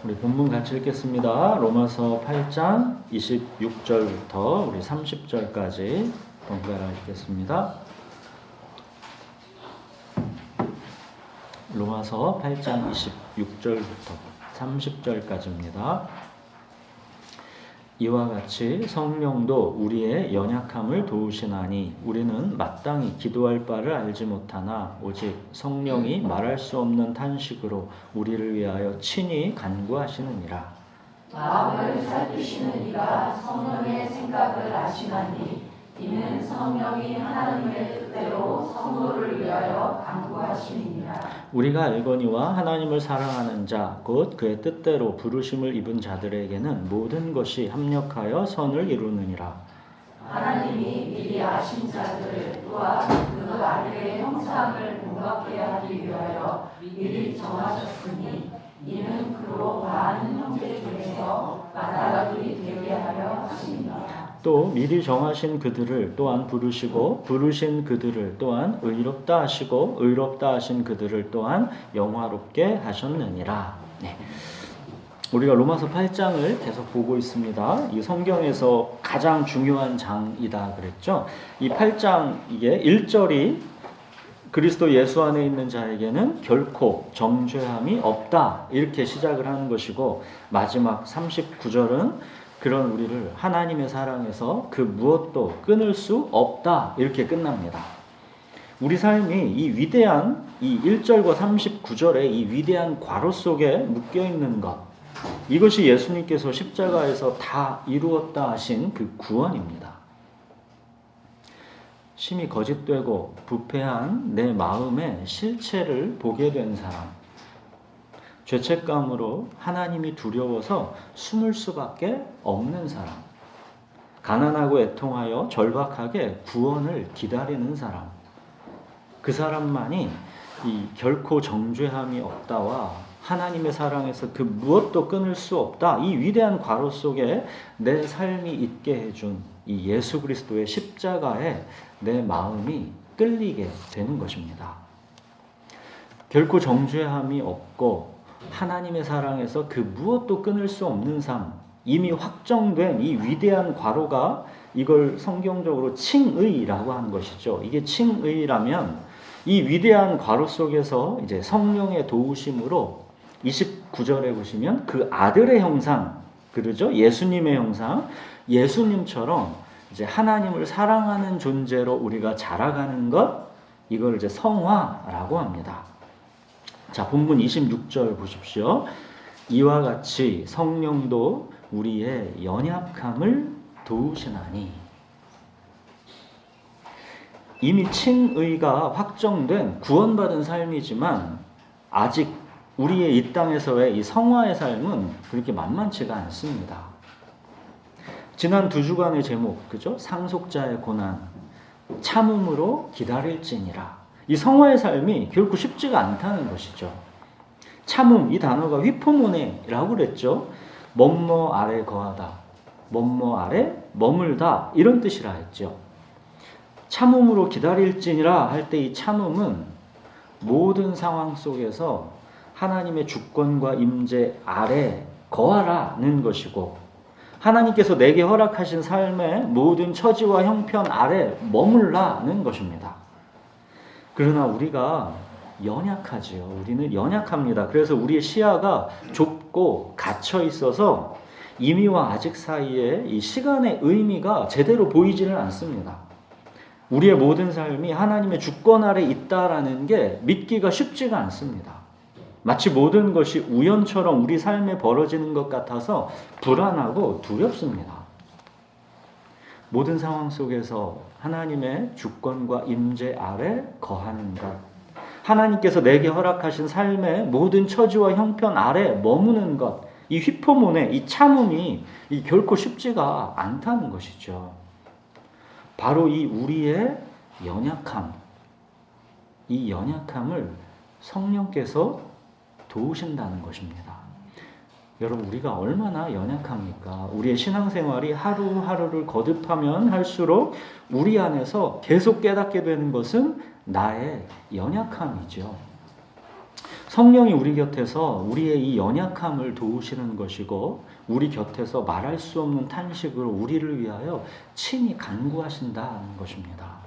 우리 본문 같이 읽겠습니다. 로마서 8장 26절부터 우리 30절까지 번갈아 읽겠습니다. 로마서 8장 26절부터 30절까지입니다. 이와 같이 성령도 우리의 연약함을 도우시나니 우리는 마땅히 기도할 바를 알지 못하나 오직 성령이 말할 수 없는 탄식으로 우리를 위하여 친히 간구하시느니라. 마음을 살피시는 이가 성령의 생각을 아시나니 이는 성령이 하나님의 뜻대로 성도를 위하여 간구하시느니라. 우리가 알거니와 하나님을 사랑하는 자 곧 그의 뜻대로 부르심을 입은 자들에게는 모든 것이 합력하여 선을 이루느니라. 하나님이 미리 아신 자들을 또한 그 아들의 형상을 본받게 하기 위하여 미리 정하셨으니 이는 그로 많은 형제 중에서 마다들이 되게 하려 하십니다. 또 미리 정하신 그들을 또한 부르시고 부르신 그들을 또한 의롭다 하시고 의롭다 하신 그들을 또한 영화롭게 하셨느니라. 네. 우리가 로마서 8장을 계속 보고 있습니다. 이 성경에서 가장 중요한 장이다 그랬죠. 이 8장 이게 1절이 그리스도 예수 안에 있는 자에게는 결코 정죄함이 없다 이렇게 시작을 하는 것이고 마지막 39절은 그런 우리를 하나님의 사랑에서 그 무엇도 끊을 수 없다 이렇게 끝납니다. 우리 삶이 이 위대한 이 1절과 39절의 이 위대한 괄호 속에 묶여있는 것, 이것이 예수님께서 십자가에서 다 이루었다 하신 그 구원입니다. 심히 거짓되고 부패한 내 마음의 실체를 보게 된 사람, 죄책감으로 하나님이 두려워서 숨을 수밖에 없는 사람, 가난하고 애통하여 절박하게 구원을 기다리는 사람, 그 사람만이 이 결코 정죄함이 없다와 하나님의 사랑에서 그 무엇도 끊을 수 없다 이 위대한 괄호 속에 내 삶이 있게 해준 이 예수 그리스도의 십자가에 내 마음이 끌리게 되는 것입니다. 결코 정죄함이 없고 하나님의 사랑에서 그 무엇도 끊을 수 없는 삶, 이미 확정된 이 위대한 괄호가 이걸 성경적으로 칭의라고 하는 것이죠. 이게 칭의라면 이 위대한 괄호 속에서 이제 성령의 도우심으로 29절에 보시면 그 아들의 형상, 그러죠? 예수님의 형상, 예수님처럼 이제 하나님을 사랑하는 존재로 우리가 자라가는 것, 이걸 이제 성화라고 합니다. 자, 본문 26절 보십시오. 이와 같이 성령도 우리의 연약함을 도우시나니. 이미 칭의가 확정된 구원받은 삶이지만 아직 우리의 이 땅에서의 이 성화의 삶은 그렇게 만만치가 않습니다. 지난 2주간의 제목, 그죠? 상속자의 고난, 참음으로 기다릴지니라. 이 성화의 삶이 결코 쉽지가 않다는 것이죠. 참음, 이 단어가 휘포모네라고 그랬죠. 뭐뭐 아래 거하다, 뭐뭐 아래 머물다 이런 뜻이라 했죠. 참음으로 기다릴지니라 할 때 이 참음은 모든 상황 속에서 하나님의 주권과 임재 아래 거하라는 것이고 하나님께서 내게 허락하신 삶의 모든 처지와 형편 아래 머물라는 것입니다. 그러나 우리가 연약하지요. 우리는 연약합니다. 그래서 우리의 시야가 좁고 갇혀 있어서 이미와 아직 사이에 이 시간의 의미가 제대로 보이지는 않습니다. 우리의 모든 삶이 하나님의 주권 아래 있다라는 게 믿기가 쉽지가 않습니다. 마치 모든 것이 우연처럼 우리 삶에 벌어지는 것 같아서 불안하고 두렵습니다. 모든 상황 속에서 하나님의 주권과 임재 아래 거하는 것, 하나님께서 내게 허락하신 삶의 모든 처지와 형편 아래 머무는 것, 이 휘포모네, 이 참음이 결코 쉽지가 않다는 것이죠. 바로 이 우리의 연약함, 이 연약함을 성령께서 도우신다는 것입니다. 여러분, 우리가 얼마나 연약합니까? 우리의 신앙생활이 하루하루를 거듭하면 할수록 우리 안에서 계속 깨닫게 되는 것은 나의 연약함이죠. 성령이 우리 곁에서 우리의 이 연약함을 도우시는 것이고 우리 곁에서 말할 수 없는 탄식으로 우리를 위하여 친히 간구하신다는 것입니다.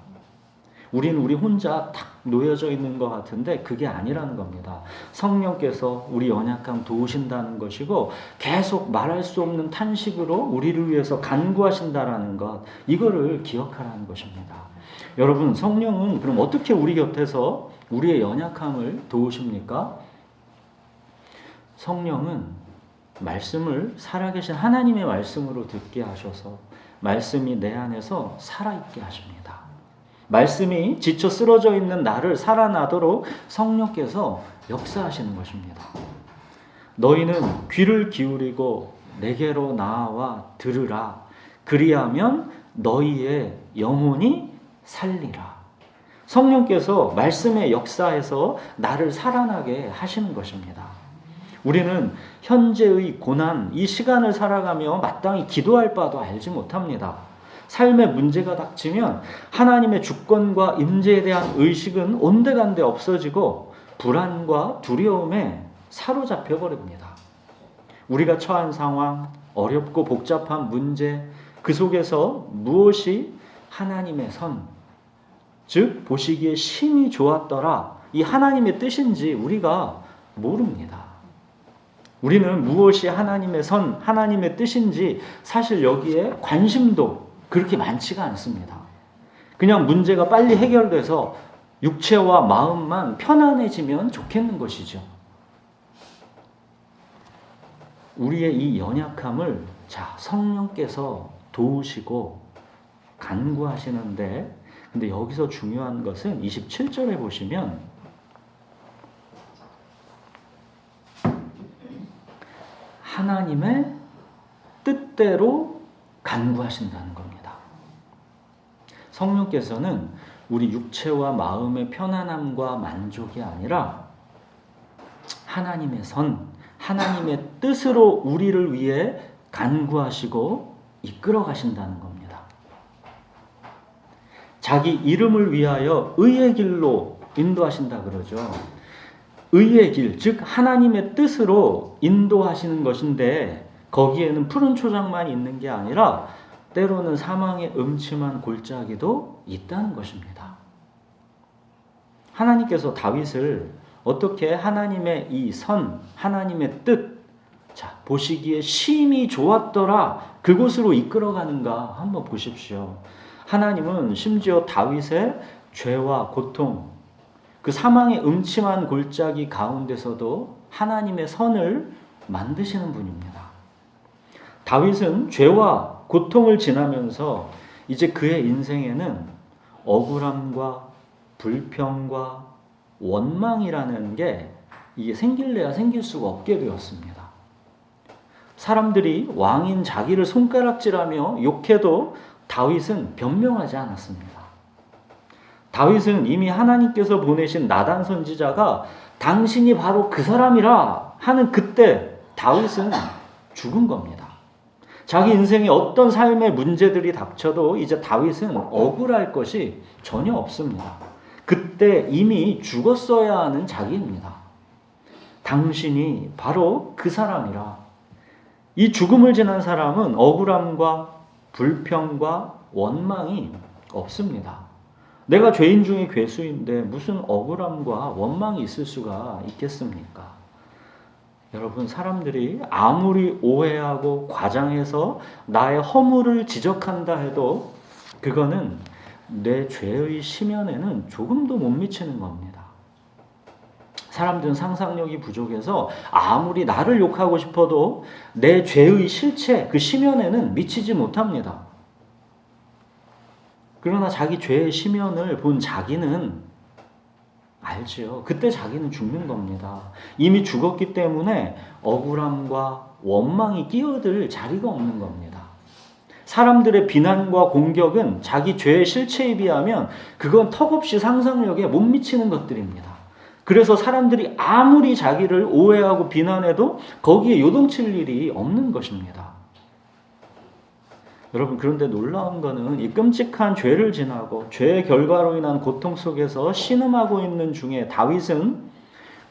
우리는 우리 혼자 탁 놓여져 있는 것 같은데 그게 아니라는 겁니다. 성령께서 우리 연약함 도우신다는 것이고 계속 말할 수 없는 탄식으로 우리를 위해서 간구하신다라는 것, 이거를 기억하라는 것입니다. 여러분, 성령은 그럼 어떻게 우리 곁에서 우리의 연약함을 도우십니까? 성령은 말씀을 살아계신 하나님의 말씀으로 듣게 하셔서 말씀이 내 안에서 살아있게 하십니다. 말씀이 지쳐 쓰러져 있는 나를 살아나도록 성령께서 역사하시는 것입니다. 너희는 귀를 기울이고 내게로 나아와 들으라. 그리하면 너희의 영혼이 살리라. 성령께서 말씀의 역사에서 나를 살아나게 하시는 것입니다. 우리는 현재의 고난, 이 시간을 살아가며 마땅히 기도할 바도 알지 못합니다. 삶의 문제가 닥치면 하나님의 주권과 임재에 대한 의식은 온데간데 없어지고 불안과 두려움에 사로잡혀 버립니다. 우리가 처한 상황, 어렵고 복잡한 문제, 그 속에서 무엇이 하나님의 선, 즉 보시기에 심히 좋았더라, 이 하나님의 뜻인지 우리가 모릅니다. 우리는 무엇이 하나님의 선, 하나님의 뜻인지 사실 여기에 관심도 그렇게 많지가 않습니다. 그냥 문제가 빨리 해결돼서 육체와 마음만 편안해지면 좋겠는 것이죠. 우리의 이 연약함을 성령께서 도우시고 간구하시는데, 근데 여기서 중요한 것은 27절에 보시면 하나님의 뜻대로 간구하신다는 겁니다. 성령께서는 우리 육체와 마음의 편안함과 만족이 아니라 하나님의 선, 하나님의 뜻으로 우리를 위해 간구하시고 이끌어 가신다는 겁니다. 자기 이름을 위하여 의의 길로 인도하신다 그러죠. 의의 길, 즉 하나님의 뜻으로 인도하시는 것인데 거기에는 푸른 초장만 있는 게 아니라 때로는 사망의 음침한 골짜기도 있다는 것입니다. 하나님께서 다윗을 어떻게 하나님의 이 선, 하나님의 뜻, 보시기에 심히 좋았더라, 그곳으로 이끌어가는가 한번 보십시오. 하나님은 심지어 다윗의 죄와 고통, 그 사망의 음침한 골짜기 가운데서도 하나님의 선을 만드시는 분입니다. 다윗은 죄와 고통을 지나면서 이제 그의 인생에는 억울함과 불평과 원망이라는 게 이게 생길래야 생길 수가 없게 되었습니다. 사람들이 왕인 자기를 손가락질하며 욕해도 다윗은 변명하지 않았습니다. 다윗은 이미 하나님께서 보내신 나단 선지자가 당신이 바로 그 사람이라 하는 그때 다윗은 죽은 겁니다. 자기 인생에 어떤 삶의 문제들이 닥쳐도 이제 다윗은 억울할 것이 전혀 없습니다. 그때 이미 죽었어야 하는 자기입니다. 당신이 바로 그 사람이라. 이 죽음을 지난 사람은 억울함과 불평과 원망이 없습니다. 내가 죄인 중에 괴수인데 무슨 억울함과 원망이 있을 수가 있겠습니까? 여러분, 사람들이 아무리 오해하고 과장해서 나의 허물을 지적한다 해도 그거는 내 죄의 심연에는 조금도 못 미치는 겁니다. 사람들은 상상력이 부족해서 아무리 나를 욕하고 싶어도 내 죄의 실체, 그 심연에는 미치지 못합니다. 그러나 자기 죄의 심연을 본 자기는 알지요. 그때 자기는 죽는 겁니다. 이미 죽었기 때문에 억울함과 원망이 끼어들 자리가 없는 겁니다. 사람들의 비난과 공격은 자기 죄의 실체에 비하면 그건 턱없이 상상력에 못 미치는 것들입니다. 그래서 사람들이 아무리 자기를 오해하고 비난해도 거기에 요동칠 일이 없는 것입니다. 여러분, 그런데 놀라운 거는 이 끔찍한 죄를 지나고 죄의 결과로 인한 고통 속에서 신음하고 있는 중에 다윗은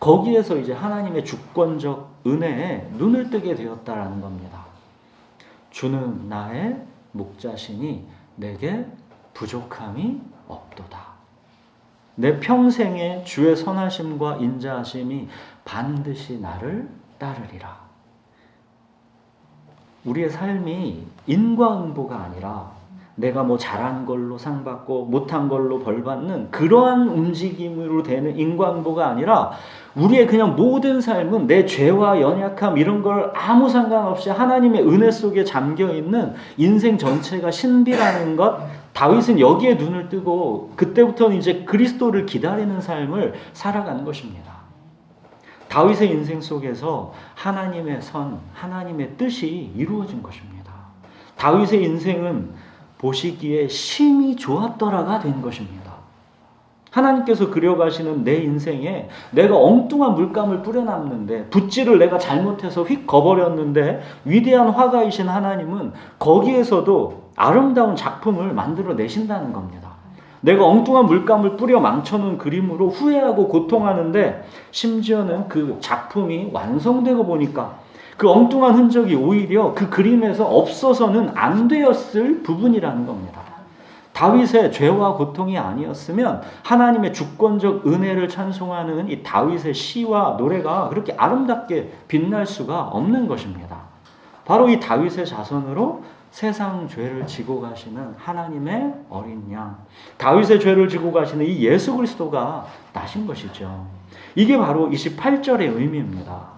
거기에서 이제 하나님의 주권적 은혜에 눈을 뜨게 되었다라는 겁니다. 주는 나의 목자시니 내게 부족함이 없도다. 내 평생에 주의 선하심과 인자하심이 반드시 나를 따르리라. 우리의 삶이 인과응보가 아니라 내가 뭐 잘한 걸로 상 받고 못한 걸로 벌 받는 그러한 움직임으로 되는 인과응보가 아니라 우리의 그냥 모든 삶은 내 죄와 연약함 이런 걸 아무 상관없이 하나님의 은혜 속에 잠겨 있는 인생 전체가 신비라는 것. 다윗은 여기에 눈을 뜨고 그때부터는 이제 그리스도를 기다리는 삶을 살아가는 것입니다. 다윗의 인생 속에서 하나님의 선, 하나님의 뜻이 이루어진 것입니다. 다윗의 인생은 보시기에 심히 좋았더라가 된 것입니다. 하나님께서 그려가시는 내 인생에 내가 엉뚱한 물감을 뿌려놨는데 붓질을 내가 잘못해서 휙 거버렸는데 위대한 화가이신 하나님은 거기에서도 아름다운 작품을 만들어 내신다는 겁니다. 내가 엉뚱한 물감을 뿌려 망쳐놓은 그림으로 후회하고 고통하는데 심지어는 그 작품이 완성되고 보니까 그 엉뚱한 흔적이 오히려 그 그림에서 없어서는 안 되었을 부분이라는 겁니다. 다윗의 죄와 고통이 아니었으면 하나님의 주권적 은혜를 찬송하는 이 다윗의 시와 노래가 그렇게 아름답게 빛날 수가 없는 것입니다. 바로 이 다윗의 자손으로 세상 죄를 지고 가시는 하나님의 어린 양, 다윗의 죄를 지고 가시는 이 예수 그리스도가 나신 것이죠. 이게 바로 28절의 의미입니다.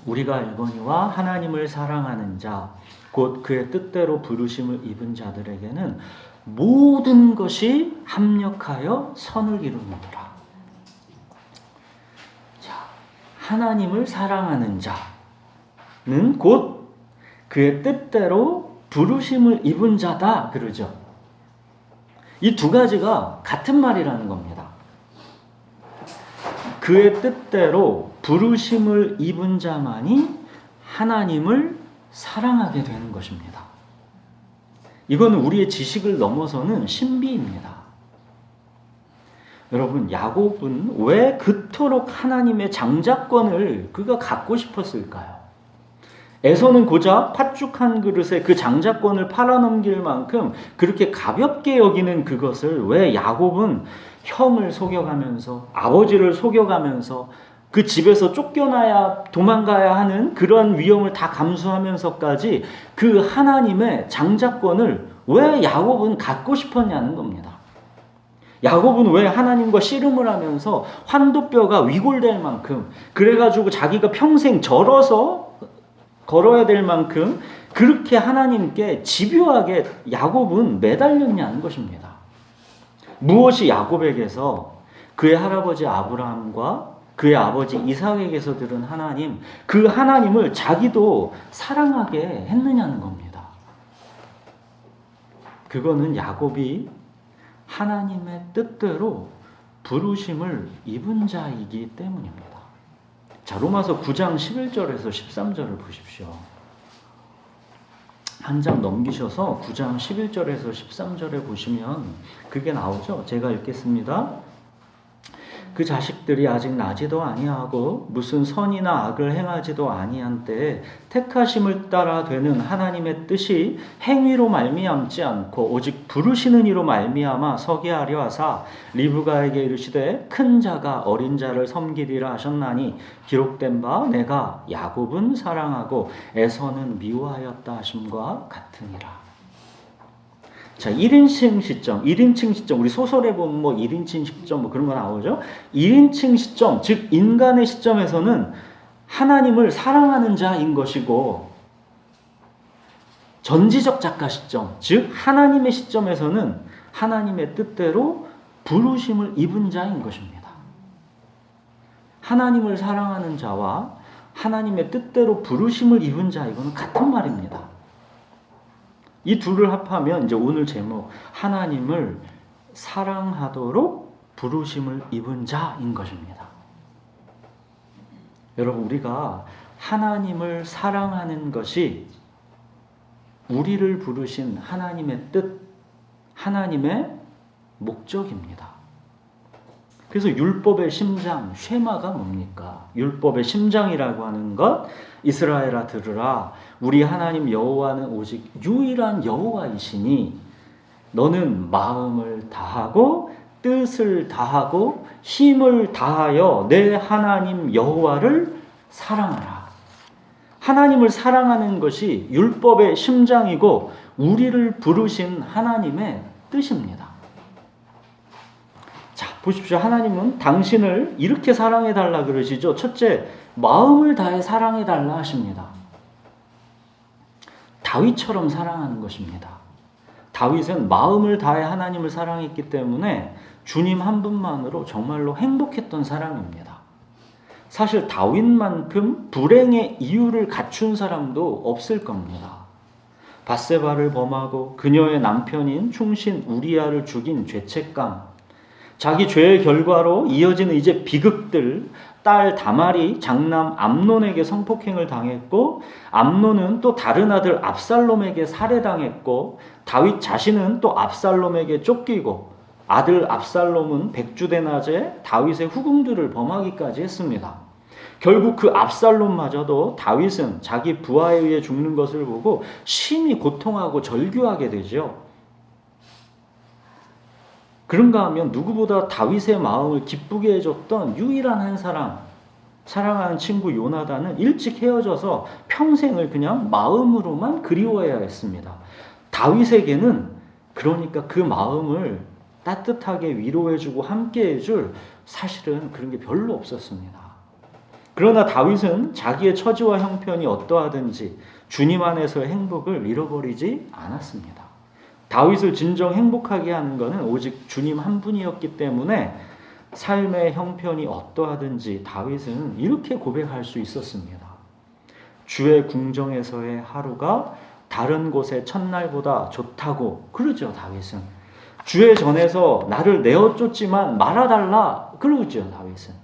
우리가 알거니와 하나님을 사랑하는 자, 곧 그의 뜻대로 부르심을 입은 자들에게는 모든 것이 합력하여 선을 이루느니라. 자, 하나님을 사랑하는 자는 곧 그의 뜻대로 부르심을 입은 자다 그러죠. 이 두 가지가 같은 말이라는 겁니다. 그의 뜻대로 부르심을 입은 자만이 하나님을 사랑하게 되는 것입니다. 이거는 우리의 지식을 넘어서는 신비입니다. 여러분, 야곱은 왜 그토록 하나님의 장자권을 그가 갖고 싶었을까요? 에서는 고작 팥죽 한 그릇에 그 장자권을 팔아넘길 만큼 그렇게 가볍게 여기는 그것을 왜 야곱은 형을 속여가면서 아버지를 속여가면서 그 집에서 쫓겨나야 도망가야 하는 그런 위험을 다 감수하면서까지 그 하나님의 장자권을 왜 야곱은 갖고 싶었냐는 겁니다. 야곱은 왜 하나님과 씨름을 하면서 환도뼈가 위골될 만큼 그래가지고 자기가 평생 절어서 걸어야 될 만큼 그렇게 하나님께 집요하게 야곱은 매달렸냐는 것입니다. 무엇이 야곱에게서 그의 할아버지 아브라함과 그의 아버지 이삭에게서 들은 하나님, 그 하나님을 자기도 사랑하게 했느냐는 겁니다. 그거는 야곱이 하나님의 뜻대로 부르심을 입은 자이기 때문입니다. 자, 로마서 9장 11절에서 13절을 보십시오. 한 장 넘기셔서 9장 11절에서 13절에 보시면 그게 나오죠. 제가 읽겠습니다. 그 자식들이 아직 나지도 아니하고 무슨 선이나 악을 행하지도 아니한 때에 택하심을 따라 되는 하나님의 뜻이 행위로 말미암지 않고 오직 부르시는 이로 말미암아 서게 하려 하사 리브가에게 이르시되 큰 자가 어린 자를 섬기리라 하셨나니 기록된 바 내가 야곱은 사랑하고 에서는 미워하였다 하심과 같으니라. 자, 1인칭 시점, 1인칭 시점, 우리 소설에 보면 뭐 1인칭 시점 뭐 그런 거 나오죠? 1인칭 시점, 즉 인간의 시점에서는 하나님을 사랑하는 자인 것이고 전지적 작가 시점, 즉 하나님의 시점에서는 하나님의 뜻대로 부르심을 입은 자인 것입니다. 하나님을 사랑하는 자와 하나님의 뜻대로 부르심을 입은 자, 이거는 같은 말입니다. 이 둘을 합하면 이제 오늘 제목, 하나님을 사랑하도록 부르심을 입은 자인 것입니다. 여러분, 우리가 하나님을 사랑하는 것이 우리를 부르신 하나님의 뜻, 하나님의 목적입니다. 그래서 율법의 심장, 쉐마가 뭡니까? 율법의 심장이라고 하는 것, 이스라엘아 들으라. 우리 하나님 여호와는 오직 유일한 여호와이시니 너는 마음을 다하고 뜻을 다하고 힘을 다하여 내 하나님 여호와를 사랑하라. 하나님을 사랑하는 것이 율법의 심장이고 우리를 부르신 하나님의 뜻입니다. 자, 보십시오. 하나님은 당신을 이렇게 사랑해달라 그러시죠. 첫째, 마음을 다해 사랑해달라 하십니다. 다윗처럼 사랑하는 것입니다. 다윗은 마음을 다해 하나님을 사랑했기 때문에 주님 한 분만으로 정말로 행복했던 사람입니다. 사실 다윗만큼 불행의 이유를 갖춘 사람도 없을 겁니다. 밧세바를 범하고 그녀의 남편인 충신 우리아를 죽인 죄책감, 자기 죄의 결과로 이어지는 이제 비극들, 딸 다말이 장남 암논에게 성폭행을 당했고 암논은 또 다른 아들 압살롬에게 살해당했고 다윗 자신은 또 압살롬에게 쫓기고 아들 압살롬은 백주대낮에 다윗의 후궁들을 범하기까지 했습니다. 결국 그 압살롬마저도 다윗은 자기 부하에 의해 죽는 것을 보고 심히 고통하고 절규하게 되죠. 그런가 하면 누구보다 다윗의 마음을 기쁘게 해줬던 유일한 한 사람, 사랑하는 친구 요나단은 일찍 헤어져서 평생을 그냥 마음으로만 그리워해야 했습니다. 다윗에게는 그러니까 그 마음을 따뜻하게 위로해주고 함께해줄 사실은 그런 게 별로 없었습니다. 그러나 다윗은 자기의 처지와 형편이 어떠하든지 주님 안에서의 행복을 잃어버리지 않았습니다. 다윗을 진정 행복하게 하는 것은 오직 주님 한 분이었기 때문에 삶의 형편이 어떠하든지 다윗은 이렇게 고백할 수 있었습니다. 주의 궁정에서의 하루가 다른 곳의 첫날보다 좋다고 그러죠. 다윗은 주의 전에서 나를 내어쫓지만 말아달라 그러죠. 다윗은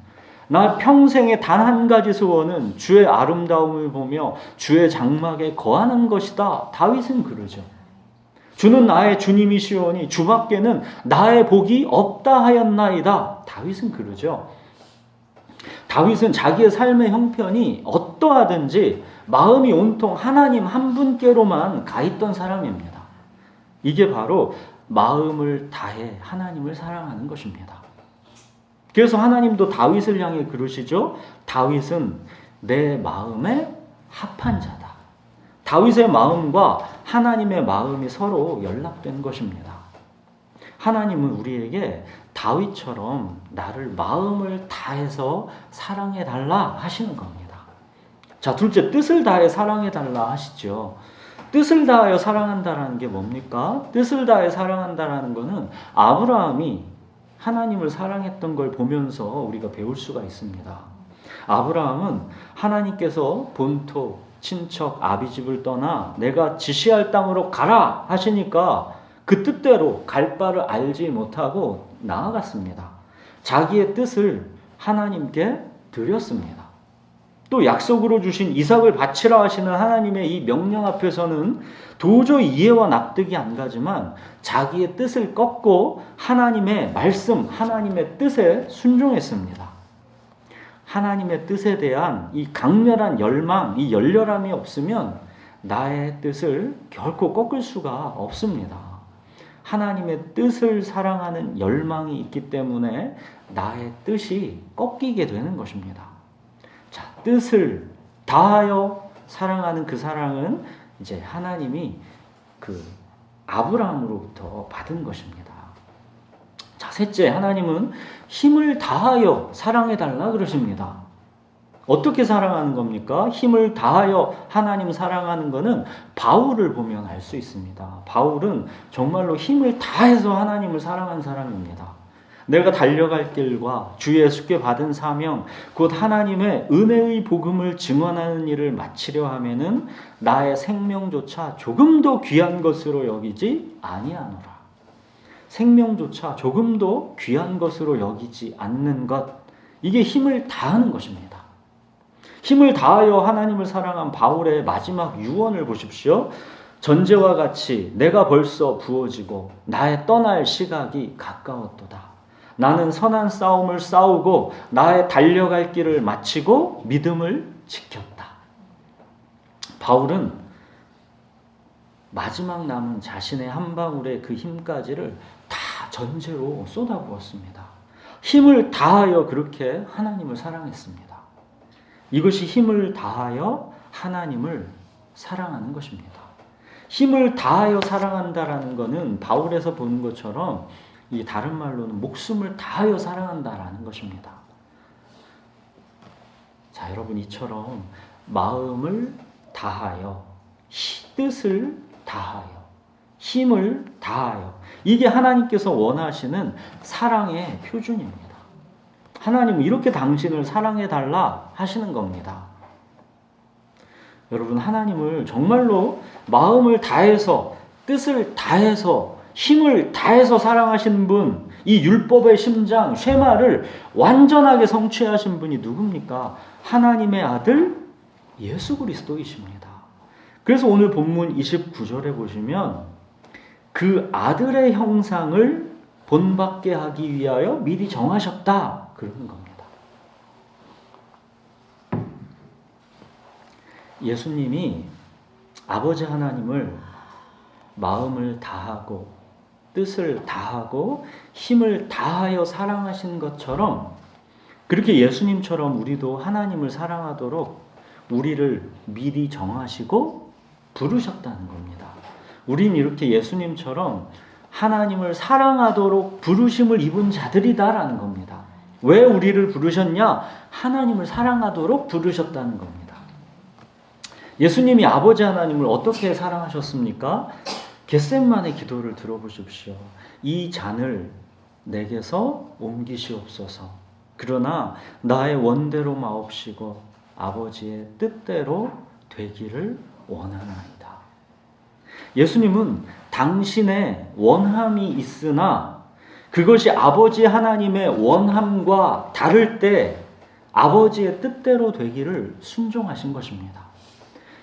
나 평생의 단 한 가지 소원은 주의 아름다움을 보며 주의 장막에 거하는 것이다. 다윗은 그러죠. 주는 나의 주님이시오니 주밖에는 나의 복이 없다 하였나이다. 다윗은 그러죠. 다윗은 자기의 삶의 형편이 어떠하든지 마음이 온통 하나님 한 분께로만 가 있던 사람입니다. 이게 바로 마음을 다해 하나님을 사랑하는 것입니다. 그래서 하나님도 다윗을 향해 그러시죠. 다윗은 내 마음에 합한 자다. 다윗의 마음과 하나님의 마음이 서로 연락된 것입니다. 하나님은 우리에게 다윗처럼 나를 마음을 다해서 사랑해달라 하시는 겁니다. 자, 둘째, 뜻을 다해 사랑해달라 하시죠. 뜻을 다하여 사랑한다라는 게 뭡니까? 뜻을 다해 사랑한다라는 것은 아브라함이 하나님을 사랑했던 걸 보면서 우리가 배울 수가 있습니다. 아브라함은 하나님께서 본토, 친척, 아비집을 떠나 내가 지시할 땅으로 가라 하시니까 그 뜻대로 갈 바를 알지 못하고 나아갔습니다. 자기의 뜻을 하나님께 드렸습니다. 또 약속으로 주신 이삭을 바치라 하시는 하나님의 이 명령 앞에서는 도저히 이해와 납득이 안 가지만 자기의 뜻을 꺾고 하나님의 말씀, 하나님의 뜻에 순종했습니다. 하나님의 뜻에 대한 이 강렬한 열망, 이 열렬함이 없으면 나의 뜻을 결코 꺾을 수가 없습니다. 하나님의 뜻을 사랑하는 열망이 있기 때문에 나의 뜻이 꺾이게 되는 것입니다. 자, 뜻을 다하여 사랑하는 그 사랑은 이제 하나님이 그 아브라함으로부터 받은 것입니다. 자, 셋째, 하나님은 힘을 다하여 사랑해달라 그러십니다. 어떻게 사랑하는 겁니까? 힘을 다하여 하나님 사랑하는 것은 바울을 보면 알 수 있습니다. 바울은 정말로 힘을 다해서 하나님을 사랑한 사람입니다. 내가 달려갈 길과 주 예수께 받은 사명, 곧 하나님의 은혜의 복음을 증언하는 일을 마치려 하면은 나의 생명조차 조금도 귀한 것으로 여기지 아니하노라. 생명조차 조금도 귀한 것으로 여기지 않는 것, 이게 힘을 다하는 것입니다. 힘을 다하여 하나님을 사랑한 바울의 마지막 유언을 보십시오. 전제와 같이 내가 벌써 부어지고 나의 떠날 시각이 가까웠도다. 나는 선한 싸움을 싸우고 나의 달려갈 길을 마치고 믿음을 지켰다. 바울은 마지막 남은 자신의 한 방울의 그 힘까지를 다 전제로 쏟아부었습니다. 힘을 다하여 그렇게 하나님을 사랑했습니다. 이것이 힘을 다하여 하나님을 사랑하는 것입니다. 힘을 다하여 사랑한다라는 것은 바울에서 보는 것처럼 이 다른 말로는 목숨을 다하여 사랑한다라는 것입니다. 자, 여러분 이처럼 마음을 다하여, 뜻을 다하여, 힘을 다하여, 이게 하나님께서 원하시는 사랑의 표준입니다. 하나님은 이렇게 당신을 사랑해달라 하시는 겁니다. 여러분, 하나님을 정말로 마음을 다해서, 뜻을 다해서, 힘을 다해서 사랑하신 분, 이 율법의 심장, 쉐마를 완전하게 성취하신 분이 누굽니까? 하나님의 아들 예수 그리스도이십니다. 그래서 오늘 본문 29절에 보시면 그 아들의 형상을 본받게 하기 위하여 미리 정하셨다, 그러는 겁니다. 예수님이 아버지 하나님을 마음을 다하고 뜻을 다하고 힘을 다하여 사랑하신 것처럼, 그렇게 예수님처럼 우리도 하나님을 사랑하도록 우리를 미리 정하시고 부르셨다는 겁니다. 우린 이렇게 예수님처럼 하나님을 사랑하도록 부르심을 입은 자들이다라는 겁니다. 왜 우리를 부르셨냐? 하나님을 사랑하도록 부르셨다는 겁니다. 예수님이 아버지 하나님을 어떻게 사랑하셨습니까? 겟셋만의 기도를 들어보십시오. 이 잔을 내게서 옮기시옵소서. 그러나 나의 원대로 마옵시고 아버지의 뜻대로 되기를 원하나이다. 예수님은 당신의 원함이 있으나 그것이 아버지 하나님의 원함과 다를 때 아버지의 뜻대로 되기를 순종하신 것입니다.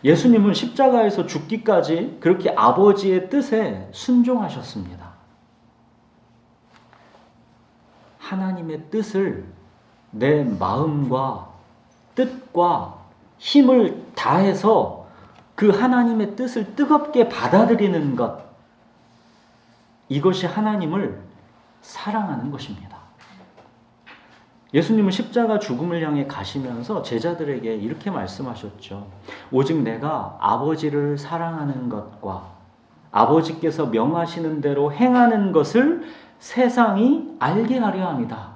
예수님은 십자가에서 죽기까지 그렇게 아버지의 뜻에 순종하셨습니다. 하나님의 뜻을 내 마음과 뜻과 힘을 다해서 그 하나님의 뜻을 뜨겁게 받아들이는 것, 이것이 하나님을 사랑하는 것입니다. 예수님은 십자가 죽음을 향해 가시면서 제자들에게 이렇게 말씀하셨죠. 오직 내가 아버지를 사랑하는 것과 아버지께서 명하시는 대로 행하는 것을 세상이 알게 하려 합니다.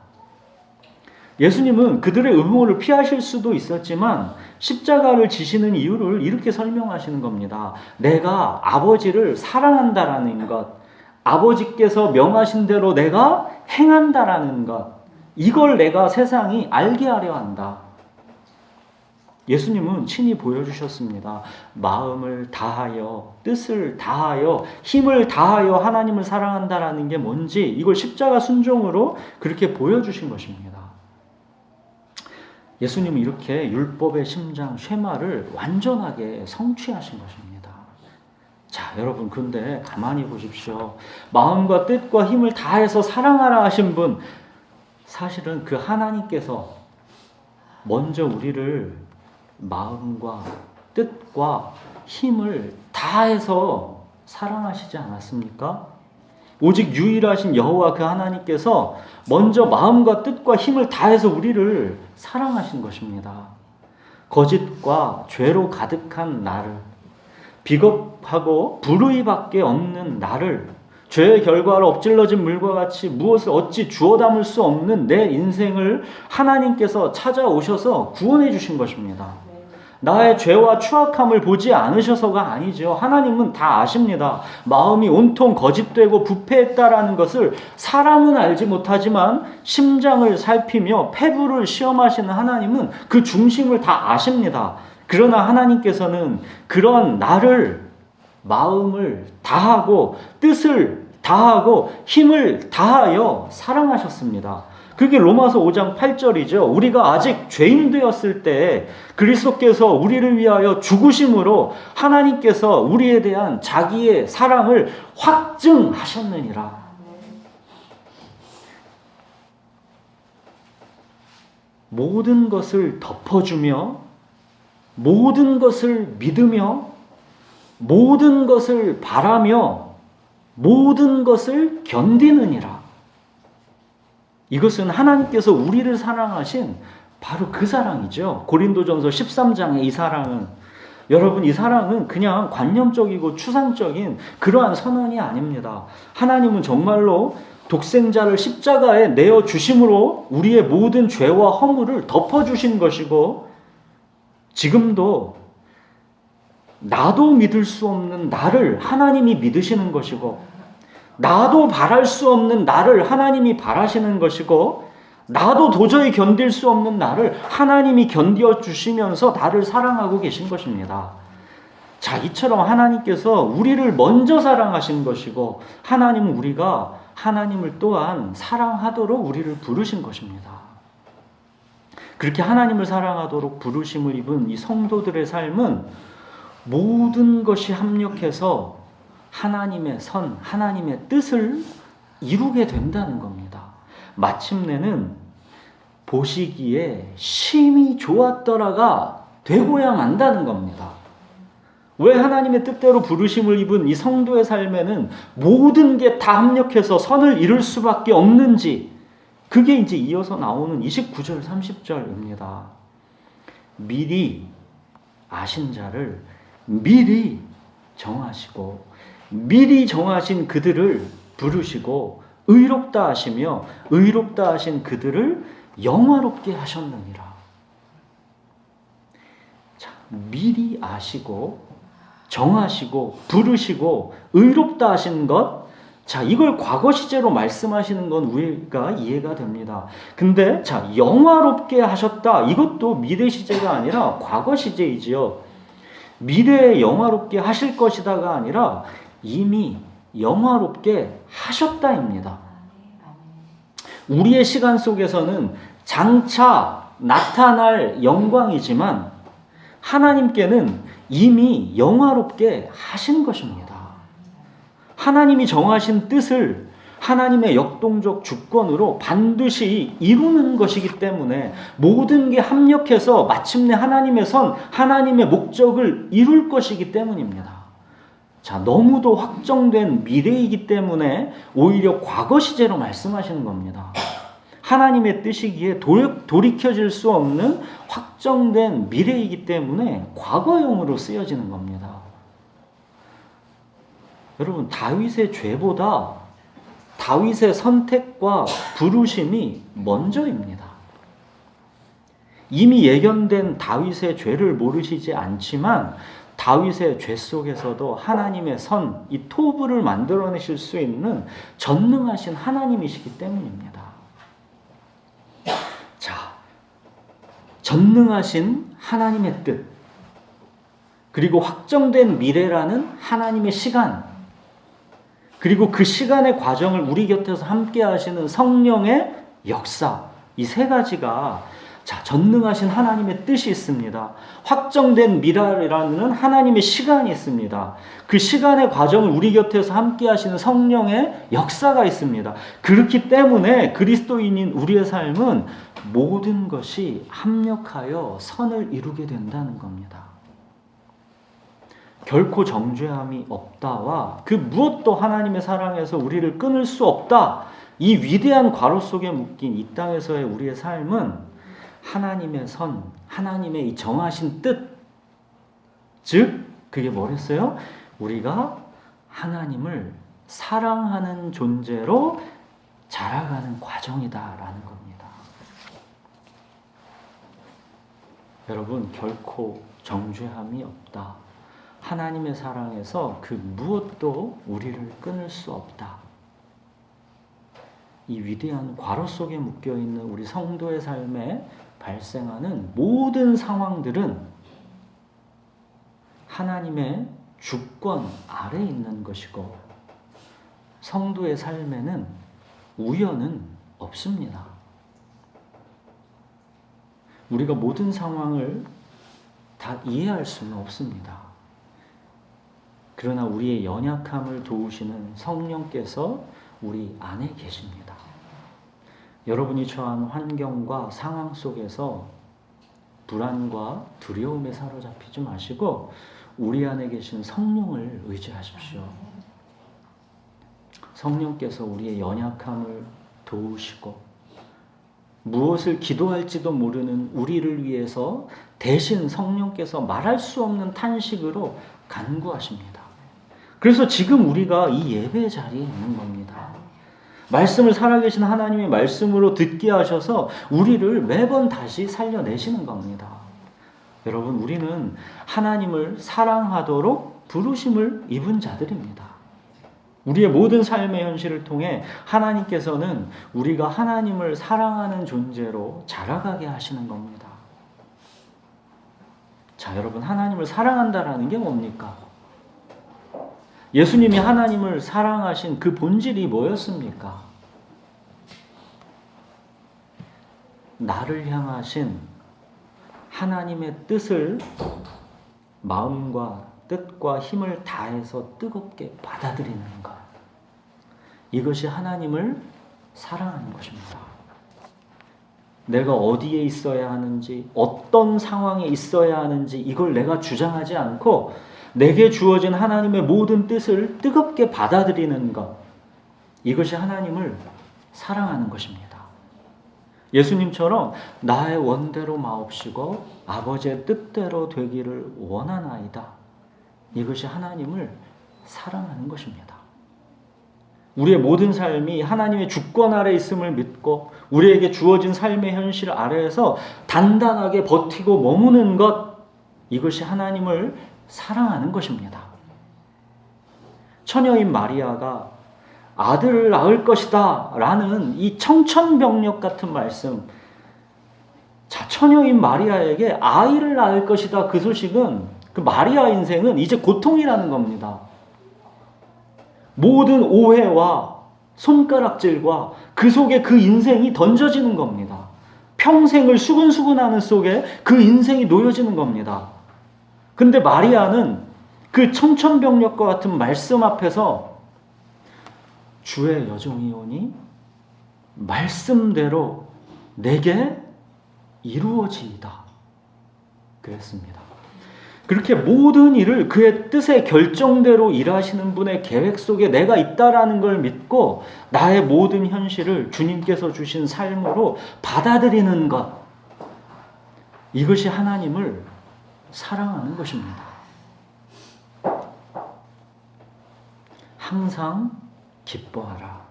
예수님은 그들의 의문을 피하실 수도 있었지만 십자가를 지시는 이유를 이렇게 설명하시는 겁니다. 내가 아버지를 사랑한다라는 것, 아버지께서 명하신 대로 내가 행한다라는 것, 이걸 내가 세상이 알게 하려 한다. 예수님은 친히 보여주셨습니다. 마음을 다하여, 뜻을 다하여, 힘을 다하여 하나님을 사랑한다라는 게 뭔지 이걸 십자가 순종으로 그렇게 보여주신 것입니다. 예수님은 이렇게 율법의 심장, 쉐마를 완전하게 성취하신 것입니다. 자, 여러분, 근데 가만히 보십시오. 마음과 뜻과 힘을 다해서 사랑하라 하신 분, 사실은 그 하나님께서 먼저 우리를 마음과 뜻과 힘을 다해서 사랑하시지 않았습니까? 오직 유일하신 여호와 그 하나님께서 먼저 마음과 뜻과 힘을 다해서 우리를 사랑하신 것입니다. 거짓과 죄로 가득한 나를, 비겁하고 불의밖에 없는 나를, 죄의 결과로 엎질러진 물과 같이 무엇을 어찌 주워 담을 수 없는 내 인생을 하나님께서 찾아오셔서 구원해 주신 것입니다. 나의 죄와 추악함을 보지 않으셔서가 아니죠. 하나님은 다 아십니다. 마음이 온통 거짓되고 부패했다라는 것을 사람은 알지 못하지만 심장을 살피며 폐부를 시험하시는 하나님은 그 중심을 다 아십니다. 그러나 하나님께서는 그런 나를 마음을 다하고 뜻을 다하고 힘을 다하여 사랑하셨습니다. 그게 로마서 5장 8절이죠. 우리가 아직 죄인 되었을 때 그리스도께서 우리를 위하여 죽으심으로 하나님께서 우리에 대한 자기의 사랑을 확증하셨느니라. 모든 것을 덮어주며 모든 것을 믿으며 모든 것을 바라며 모든 것을 견디느니라. 이것은 하나님께서 우리를 사랑하신 바로 그 사랑이죠. 고린도전서 13장의 이 사랑은, 여러분, 이 사랑은 그냥 관념적이고 추상적인 그러한 선언이 아닙니다. 하나님은 정말로 독생자를 십자가에 내어 주심으로 우리의 모든 죄와 허물을 덮어주신 것이고, 지금도 나도 믿을 수 없는 나를 하나님이 믿으시는 것이고, 나도 바랄 수 없는 나를 하나님이 바라시는 것이고, 나도 도저히 견딜 수 없는 나를 하나님이 견디어 주시면서 나를 사랑하고 계신 것입니다. 자, 이처럼 하나님께서 우리를 먼저 사랑하신 것이고, 하나님은 우리가 하나님을 또한 사랑하도록 우리를 부르신 것입니다. 그렇게 하나님을 사랑하도록 부르심을 입은 이 성도들의 삶은 모든 것이 합력해서 하나님의 선, 하나님의 뜻을 이루게 된다는 겁니다. 마침내는 보시기에 심히 좋았더라가 되고야 만다는 겁니다. 왜 하나님의 뜻대로 부르심을 입은 이 성도의 삶에는 모든 게 다 합력해서 선을 이룰 수밖에 없는지, 그게 이제 이어서 나오는 29절 30절입니다. 미리 아신 자를 미리 정하시고 미리 정하신 그들을 부르시고 의롭다 하시며 의롭다 하신 그들을 영화롭게 하셨느니라. 자, 미리 아시고 정하시고 부르시고 의롭다 하신 것, 자, 이걸 과거 시제로 말씀하시는 건 우리가 이해가 됩니다. 근데 자, 영화롭게 하셨다, 이것도 미래 시제가 아니라 과거 시제이지요. 미래에 영화롭게 하실 것이다가 아니라 이미 영화롭게 하셨다입니다. 우리의 시간 속에서는 장차 나타날 영광이지만 하나님께는 이미 영화롭게 하신 것입니다. 하나님이 정하신 뜻을 하나님의 역동적 주권으로 반드시 이루는 것이기 때문에 모든 게 합력해서 마침내 하나님의 선, 하나님의 목적을 이룰 것이기 때문입니다. 자, 너무도 확정된 미래이기 때문에 오히려 과거 시제로 말씀하시는 겁니다. 하나님의 뜻이기에 돌이켜질 수 없는 확정된 미래이기 때문에 과거형으로 쓰여지는 겁니다. 여러분, 다윗의 죄보다 다윗의 선택과 부르심이 먼저입니다. 이미 예견된 다윗의 죄를 모르시지 않지만 다윗의 죄 속에서도 하나님의 선, 이 토부를 만들어내실 수 있는 전능하신 하나님이시기 때문입니다. 자, 전능하신 하나님의 뜻, 그리고 확정된 미래라는 하나님의 시간, 그리고 그 시간의 과정을 우리 곁에서 함께 하시는 성령의 역사, 이 세 가지가, 자, 전능하신 하나님의 뜻이 있습니다. 확정된 미래라는 하나님의 시간이 있습니다. 그 시간의 과정을 우리 곁에서 함께 하시는 성령의 역사가 있습니다. 그렇기 때문에 그리스도인인 우리의 삶은 모든 것이 합력하여 선을 이루게 된다는 겁니다. 결코 정죄함이 없다와 그 무엇도 하나님의 사랑에서 우리를 끊을 수 없다, 이 위대한 괄호 속에 묶인 이 땅에서의 우리의 삶은 하나님의 선, 하나님의 이 정하신 뜻, 즉 그게 뭐랬어요? 우리가 하나님을 사랑하는 존재로 자라가는 과정이다라는 겁니다. 여러분, 결코 정죄함이 없다. 하나님의 사랑에서 그 무엇도 우리를 끊을 수 없다. 이 위대한 괄호 속에 묶여있는 우리 성도의 삶에 발생하는 모든 상황들은 하나님의 주권 아래 있는 것이고, 성도의 삶에는 우연은 없습니다. 우리가 모든 상황을 다 이해할 수는 없습니다. 그러나 우리의 연약함을 도우시는 성령께서 우리 안에 계십니다. 여러분이 처한 환경과 상황 속에서 불안과 두려움에 사로잡히지 마시고 우리 안에 계신 성령을 의지하십시오. 성령께서 우리의 연약함을 도우시고 무엇을 기도할지도 모르는 우리를 위해서 대신 성령께서 말할 수 없는 탄식으로 간구하십니다. 그래서 지금 우리가 이 예배 자리에 있는 겁니다. 말씀을 살아계신 하나님의 말씀으로 듣게 하셔서 우리를 매번 다시 살려내시는 겁니다. 여러분, 우리는 하나님을 사랑하도록 부르심을 입은 자들입니다. 우리의 모든 삶의 현실을 통해 하나님께서는 우리가 하나님을 사랑하는 존재로 자라가게 하시는 겁니다. 자, 여러분, 하나님을 사랑한다라는 게 뭡니까? 예수님이 하나님을 사랑하신 그 본질이 뭐였습니까? 나를 향하신 하나님의 뜻을 마음과 뜻과 힘을 다해서 뜨겁게 받아들이는 것. 이것이 하나님을 사랑하는 것입니다. 내가 어디에 있어야 하는지, 어떤 상황에 있어야 하는지 이걸 내가 주장하지 않고 내게 주어진 하나님의 모든 뜻을 뜨겁게 받아들이는 것. 이것이 하나님을 사랑하는 것입니다. 예수님처럼 나의 원대로 마옵시고 아버지의 뜻대로 되기를 원하나이다. 이것이 하나님을 사랑하는 것입니다. 우리의 모든 삶이 하나님의 주권 아래 있음을 믿고 우리에게 주어진 삶의 현실 아래에서 단단하게 버티고 머무는 것, 이것이 하나님을 사랑하는 것입니다. 처녀인 마리아가 아들을 낳을 것이다 라는 이 청천벽력 같은 말씀, 자, 처녀인 마리아에게 아이를 낳을 것이다, 그 소식은, 그 마리아 인생은 이제 고통이라는 겁니다. 모든 오해와 손가락질과 그 속에 그 인생이 던져지는 겁니다. 평생을 수근수근하는 속에 그 인생이 놓여지는 겁니다. 근데 마리아는 그 청천벽력과 같은 말씀 앞에서 주의 여종이오니 말씀대로 내게 이루어지이다 그랬습니다. 그렇게 모든 일을 그의 뜻의 결정대로 일하시는 분의 계획 속에 내가 있다라는 걸 믿고 나의 모든 현실을 주님께서 주신 삶으로 받아들이는 것, 이것이 하나님을 사랑하는 것입니다. 항상 기뻐하라.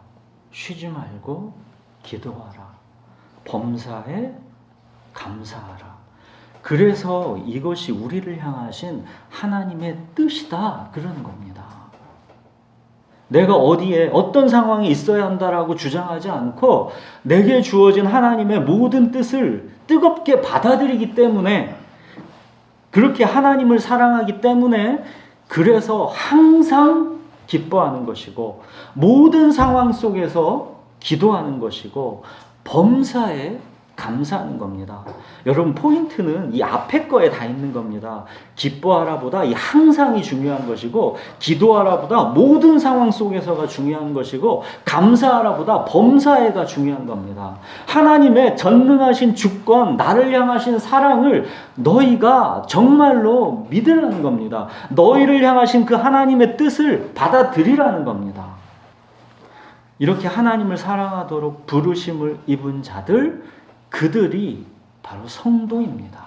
쉬지 말고 기도하라. 범사에 감사하라. 그래서 이것이 우리를 향하신 하나님의 뜻이다, 그러는 겁니다. 내가 어디에 어떤 상황에 있어야 한다라고 주장하지 않고 내게 주어진 하나님의 모든 뜻을 뜨겁게 받아들이기 때문에, 그렇게 하나님을 사랑하기 때문에, 그래서 항상 기뻐하는 것이고 모든 상황 속에서 기도하는 것이고 범사에 감사하는 겁니다. 여러분, 포인트는 이 앞에 거에 다 있는 겁니다. 기뻐하라보다 이 항상이 중요한 것이고, 기도하라보다 모든 상황 속에서가 중요한 것이고, 감사하라보다 범사에가 중요한 겁니다. 하나님의 전능하신 주권, 나를 향하신 사랑을 너희가 정말로 믿으라는 겁니다. 너희를 향하신 그 하나님의 뜻을 받아들이라는 겁니다. 이렇게 하나님을 사랑하도록 부르심을 입은 자들, 그들이 바로 성도입니다.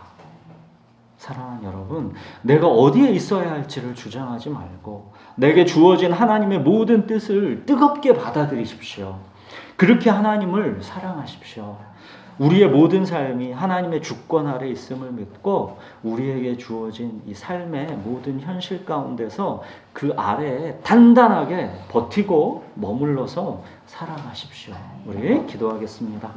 사랑하는 여러분, 내가 어디에 있어야 할지를 주장하지 말고 내게 주어진 하나님의 모든 뜻을 뜨겁게 받아들이십시오. 그렇게 하나님을 사랑하십시오. 우리의 모든 삶이 하나님의 주권 아래 있음을 믿고 우리에게 주어진 이 삶의 모든 현실 가운데서 그 아래에 단단하게 버티고 머물러서 살아가십시오. 우리 기도하겠습니다.